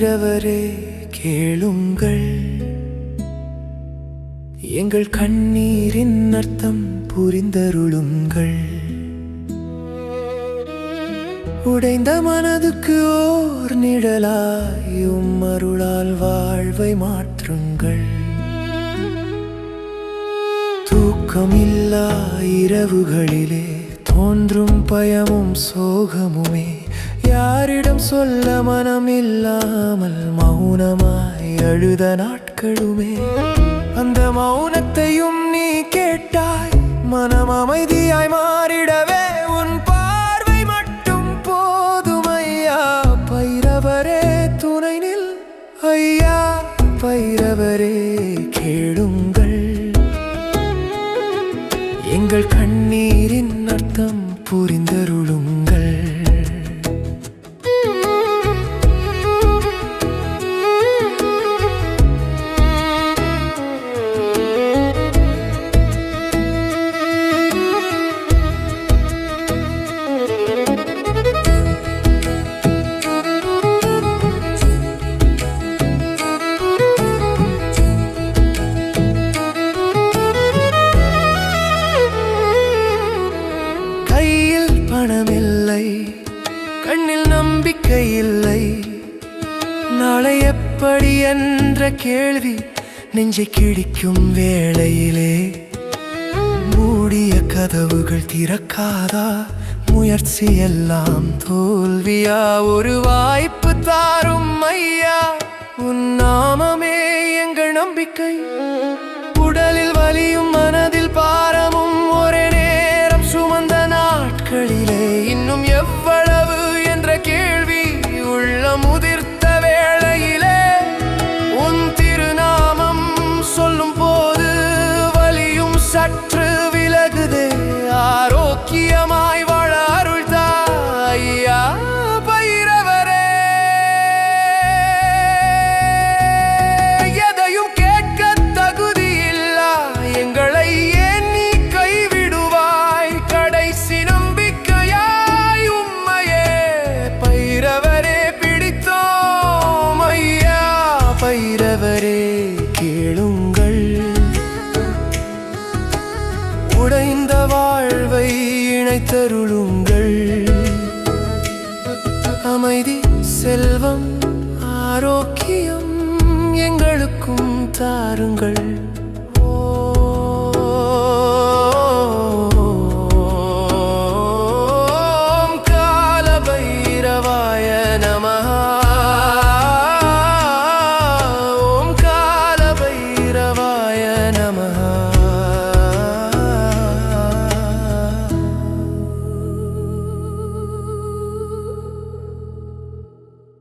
பைரவரே கேளுங்கள், எங்கள் கண்ணீரின் அர்த்தம் புரிந்தருளுங்கள். உடைந்த மனதுக்கு ஓர் நிழலாய் அருளால் வாழ்வை மாற்றுங்கள். தூக்கமில்லா இரவுகளிலே தோன்றும் பயமும் சோகமுமே, யாரிடம் சொல்ல மனமில்லாமல் மௌனமாய் அழுத நாட்களுமே, அந்த மௌனத்தையும் நீ கேட்டாய். மனம் அமைதியாய் மாறிடவே உன் பார்வை மட்டும் போதும் ஐயா. பைரவரே துணை நில் ஐயா, பைரவரே கேளுங்கள், எங்கள் கண்ணீரின் அர்த்தம் புரிந்தருளுங்கள். பணமில்லை, கண்ணில் நம்பிக்கை இல்லை, நாளை எப்படி என்ற கேள்வி நெஞ்சை கிழிக்கும் வேளையிலே, மூடிய கதவுகள் திறக்காதா, முயற்சி எல்லாம் தோல்வியா, ஒரு வாய்ப்பு தாரும் ஐயா. உன் நாமமே எங்கள் நம்பிக்கை, உடலில் வலியும் மனதில் பாரமும் ஒரே நேரம் சுமந்த நாட்களிலே இன்னும் எவ்வளவு என்ற கேள்வி உள்ள முதிர்த்த வேளையிலே, உன் திருநாமம் சொல்லும் போது வலியும் சற்று விலகுதே. ஆரோக்கியமாய் வாழ அருள் தாயா பைரவரே. எதையும் கேட்க தகுதியில்லா எங்களை ஏன் நீ கைவிடுவாய்? கடைசி நம்பிக்கையாய் உம்மையே பைரவரே பிடித்தோம் ஐயா. பைரவரே கேளுங்கள், உடைந்த வாழ்வை இணைத்தருளுங்கள். அமைதி, செல்வம், ஆரோக்கியம் எங்களுக்கும் தாருங்கள்.